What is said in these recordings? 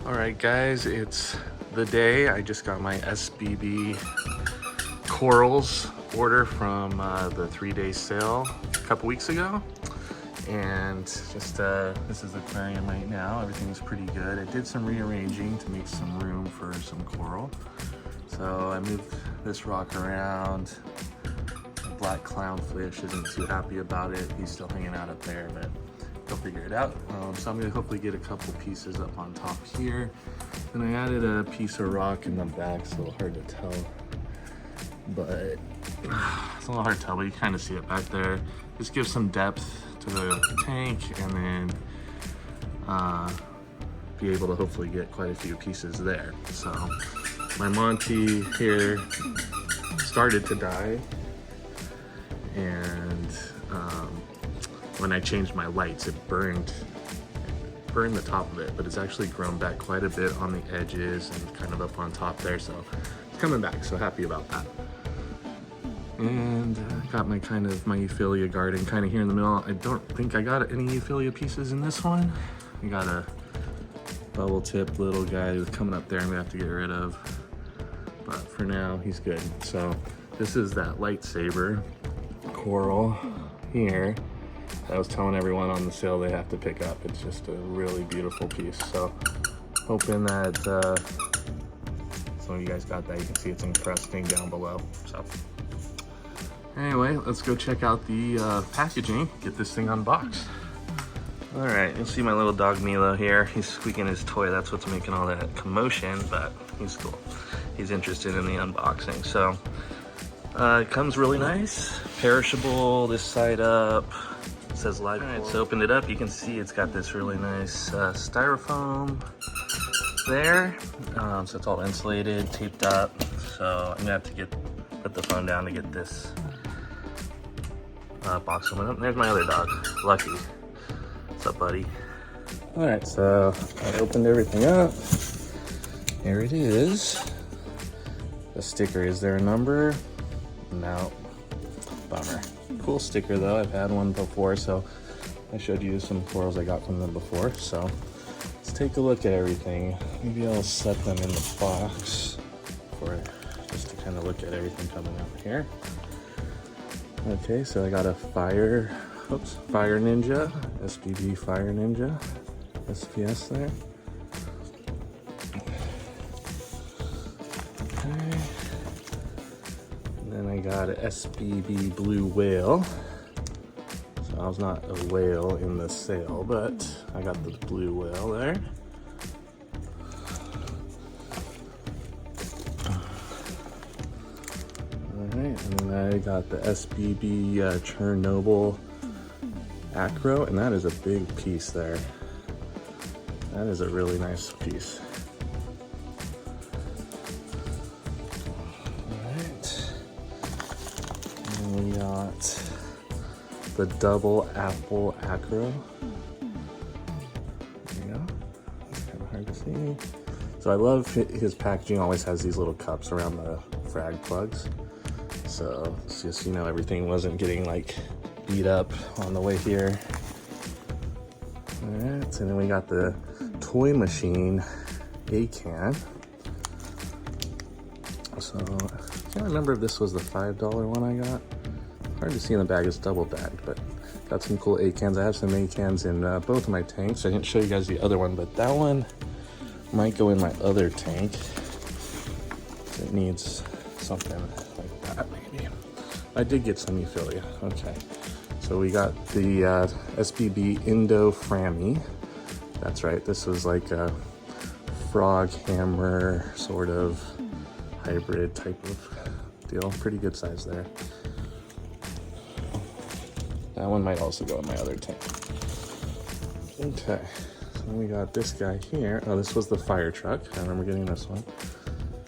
Alright guys, it's the day. I just got my SBB Corals order from the 3-day sale a couple weeks ago. And just, this is the aquarium right now. Everything's pretty good. I did some rearranging to make some room for some coral. So I moved this rock around. The black clownfish isn't too happy about it. He's still hanging out up there, but he'll figure it out. So I'm gonna hopefully get a couple pieces up on top here. And I added a piece of rock in the back, so a little hard to tell. But it's a little hard to tell, but you kind of see it back there. Just give some depth to the tank, and then be able to hopefully get quite a few pieces there. So my Monty here started to die, and when I changed my lights, it burned the top of it, but it's actually grown back quite a bit on the edges and kind of up on top there, so it's coming back, so happy about that. And got my my Euphilia garden kind of here in the middle. I don't think I got any Euphilia pieces in this one. I got a bubble tip little guy who's coming up there I'm gonna have to get rid of, but for now he's good. So this is that lightsaber coral here I was telling everyone on the sale they have to pick up. It's just a really beautiful piece. So hoping that some of you guys got that. You can see it's encrusting down below. So anyway, let's go check out the packaging, get this thing unboxed. All right, you'll see my little dog Milo here. He's squeaking his toy. That's what's making all that commotion, but he's cool. He's interested in the unboxing. So it comes really nice, perishable this side up. It says live. All right, so opened it up. You can see it's got this really nice styrofoam there. So it's all insulated, taped up. So I'm gonna have to put the phone down to get this box open up. There's my other dog, Lucky. What's up, buddy? All right, so I opened everything up. Here it is. The sticker, is there a number? No, bummer. Cool sticker though, I've had one before, so I showed you some corals I got from them before. So let's take a look at everything. Maybe I'll set them in the box just to kind of look at everything coming out here. Okay, so I got a Fire Ninja, SBB Fire Ninja, SPS there. Okay. And then I got a SBB Blue Whale. So I was not a whale in the sale, but I got the blue whale there. Alright, and then I got the SBB Chernobyl Acro, and that is a big piece there. That is a really nice piece. Alright. And we got the double apple acro. There you go. It's kind of hard to see. So I love his packaging, always has these little cups around the frag plugs. So it's just, you know, everything wasn't getting like beat up on the way here. All right, and then we got the toy machine A-can. So I can't remember if this was the $5 one I got. Hard to see in the bag, it's double bagged, but got some cool A-cans. I have some A-cans in both of my tanks. I didn't show you guys the other one, but that one might go in my other tank. It needs something like that, maybe. I did get some Euphilia. Okay, so we got the SBB Indo Frammy. That's right, this was like a frog hammer sort of hybrid type of deal. Pretty good size there. That one might also go in my other tank. Okay, so we got this guy here. Oh, this was the fire truck. I remember getting this one.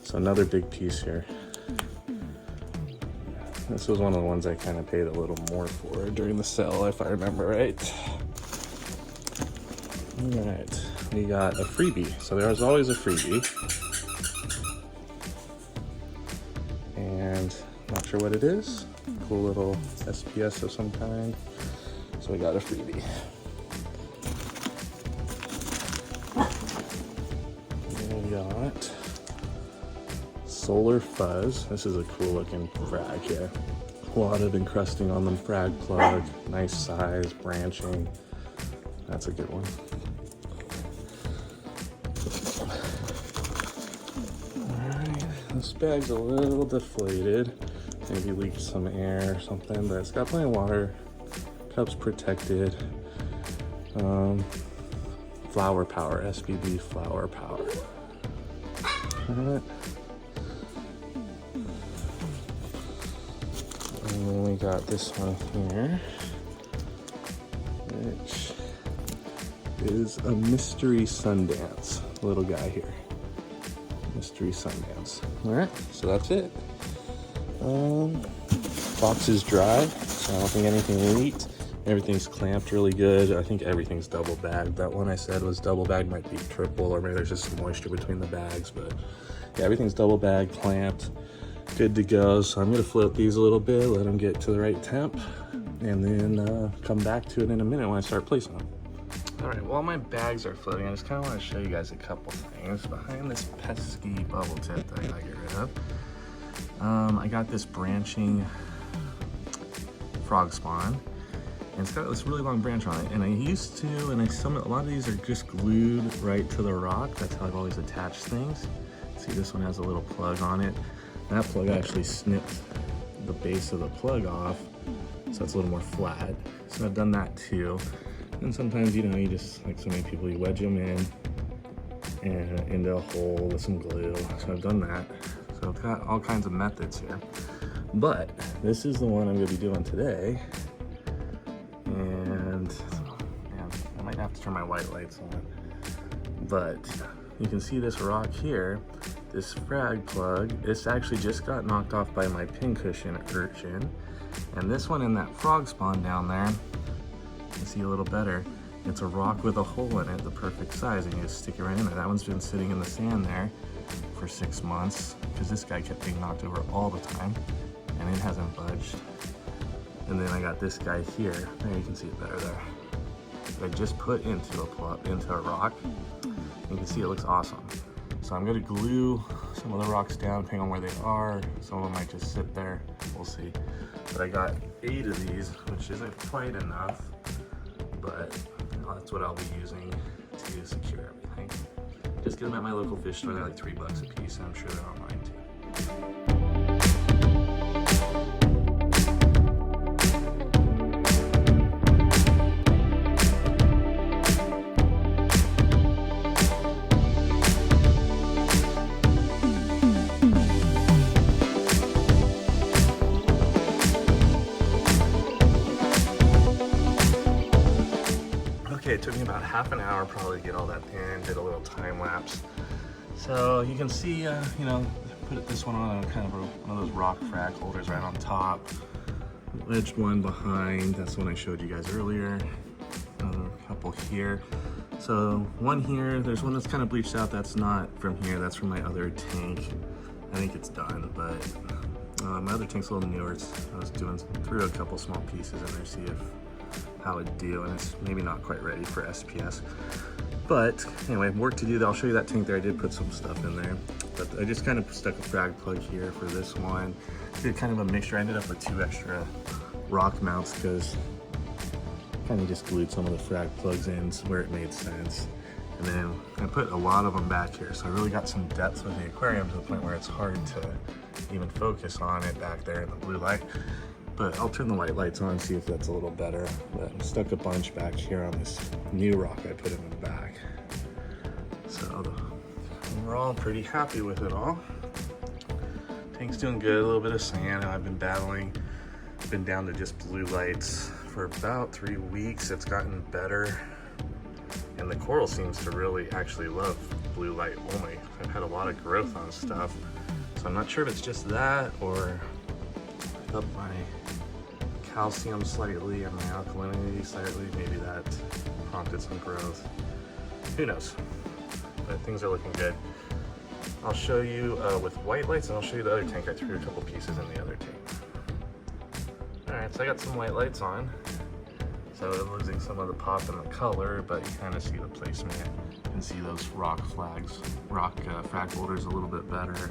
So another big piece here. This was one of the ones I kind of paid a little more for during the sale, if I remember right. All right, we got a freebie. So there's always a freebie. And not sure what it is. Cool little SPS of some kind. So we got a freebie. Solar Fuzz. This is a cool looking frag here. A lot of encrusting on them frag plug. Nice size, branching. That's a good one. Alright, this bag's a little deflated. Maybe leaked some air or something, but it's got plenty of water. Cup's protected. Flower Power, SBB Flower Power. Alright. And then we got this one here, which is a Mystery Sundance. Little guy here. Mystery Sundance. Alright, so that's it. Box is dry, so I don't think anything leaked. Everything's clamped really good. I think everything's double bagged. That one I said was double bagged, might be triple, or maybe there's just some moisture between the bags, but yeah, everything's double bagged, clamped, good to go. So I'm gonna float these a little bit, let them get to the right temp, and then come back to it in a minute when I start placing them. All right, while my bags are floating, I just kind of want to show you guys a couple things. Behind this pesky bubble tip that I gotta get rid of, I got this branching frog spawn. And it's got this really long branch on it, and I used to, and a lot of these are just glued right to the rock. That's how I've always attached things. See, this one has a little plug on it. That plug actually snipped the base of the plug off, so it's a little more flat. So I've done that too. And sometimes, you know, you just, like so many people, you wedge them in and into a hole with some glue. So I've done that. So I've got all kinds of methods here. But this is the one I'm gonna be doing today. And man, I might have to turn my white lights on, but you can see this rock here, this frag plug. It's actually just got knocked off by my pincushion urchin, and this one in that frog spawn down there, you can see a little better. It's a rock with a hole in it, the perfect size, and you just stick it right in there. That one's been sitting in the sand there for 6 months because this guy kept being knocked over all the time, and it hasn't budged. And then I got this guy here. There, you can see it better there. I just put into a rock. You can see it looks awesome. So I'm gonna glue some of the rocks down depending on where they are. Some of them might just sit there, we'll see. But I got 8 of these, which isn't quite enough, but that's what I'll be using to secure everything. Just get them at my local fish store. They're like $3 a piece, and I'm sure they're online too. Okay, it took me about half an hour probably to get all that in, did a little time lapse. So you can see, you know, put this one on kind of one of those rock frag holders right on top. Wedged one behind, that's the one I showed you guys earlier. Another couple here. So one here, there's one that's kind of bleached out, that's not from here, that's from my other tank. I think it's done, but my other tank's a little newer. I was threw a couple small pieces in there, see how it do, and it's maybe not quite ready for SPS. But anyway, work to do. I'll show you that tank there. I did put some stuff in there, but I just kind of stuck a frag plug here for this one. Did kind of a mixture. I ended up with 2 extra rock mounts because kind of just glued some of the frag plugs in where it made sense. And then I put a lot of them back here, so I really got some depth with the aquarium to the point where it's hard to even focus on it back there in the blue light. But I'll turn the white lights on and see if that's a little better. But I stuck a bunch back here on this new rock I put in the back. So we're all pretty happy with it all. Tank's doing good, a little bit of sand. I've been battling, been down to just blue lights for about 3 weeks. It's gotten better. And the coral seems to really actually love blue light only. I've had a lot of growth on stuff. So I'm not sure if it's just that or up my calcium slightly and my alkalinity slightly. Maybe that prompted some growth. Who knows? But things are looking good. I'll show you with white lights, and I'll show you the other tank. I threw a couple pieces in the other tank. Alright, so I got some white lights on. So I'm losing some of the pop and the color, but you kind of see the placement. You can see those rock frag holders a little bit better.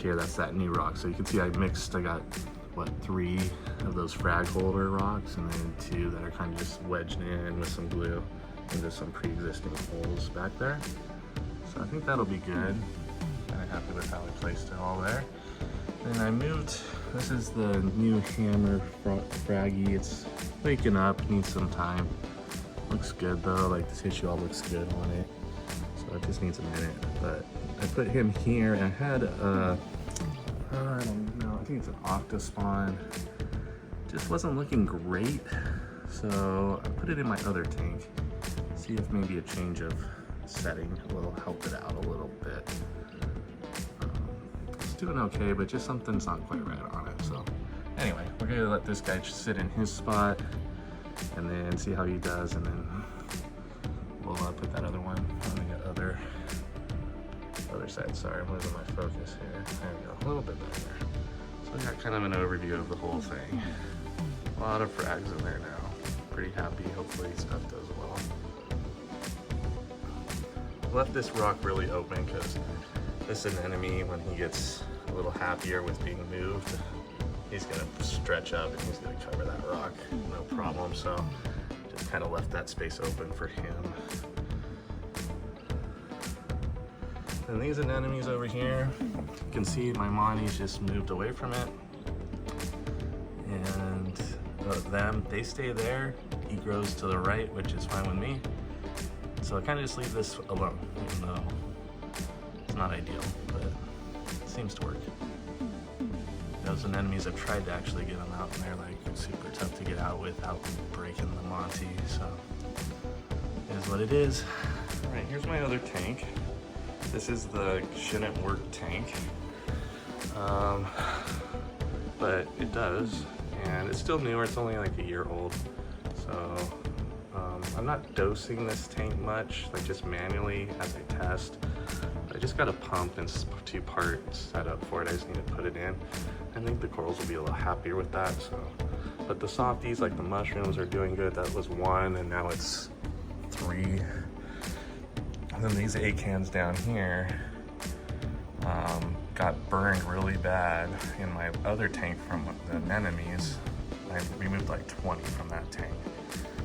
here, that's that new rock. So you can see I got what, 3 of those frag holder rocks, and then 2 that are kind of just wedged in with some glue into some pre-existing holes back there. So I think that'll be good. Kind of happy with how I placed it all there. Then I moved, this is the new hammer fraggy. It's waking up, needs some time. Looks good though, like the tissue all looks good on it. So it just needs a minute. But I put him here, and I had I don't know, I think it's an octospawn. Just wasn't looking great. So I put it in my other tank. See if maybe a change of setting will help it out a little bit. It's doing okay, but just something's not quite right on it. So anyway, we're gonna let this guy just sit in his spot and then see how he does, and then we'll put that other one on the other side. Sorry, I'm losing my focus here. There we go, a little bit better. So we got kind of an overview of the whole thing. A lot of frags in there now. Pretty happy, hopefully stuff does well. Left this rock really open because this anemone, when he gets a little happier with being moved, he's gonna stretch up and he's gonna cover that rock, no problem. So just kind of left that space open for him. And these anemones over here, you can see my Monty's just moved away from it. And they stay there. He grows to the right, which is fine with me. So I kind of just leave this alone, even though it's not ideal, but it seems to work. Those anemones, I've tried to actually get them out, and they're like super tough to get out without breaking the Monty, so it is what it is. All right, here's my other tank. This is the shouldn't work tank, but it does, and it's still newer. It's only like a year old, so I'm not dosing this tank much, like just manually as I test. I just got a pump and 2-part setup for it. I just need to put it in. I think the corals will be a little happier with that. So, but the softies, like the mushrooms, are doing good. That was 1, and now it's 3. And then these acans down here got burned really bad in my other tank from the anemones. I removed like 20 from that tank.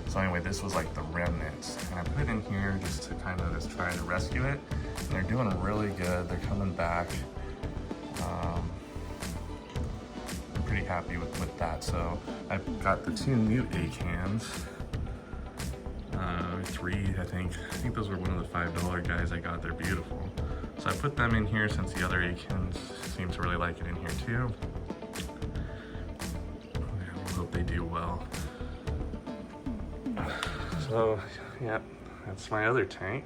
So anyway, this was like the remnants, and I put it in here just to kind of just try to rescue it. And they're doing really good. They're coming back. I'm pretty happy with that. So I've got the 2 new acans. 3, I think those were one of the $5 guys I got. They're beautiful. So I put them in here since the other acans seem to really like it in here too. I hope they do well. So yeah, that's my other tank.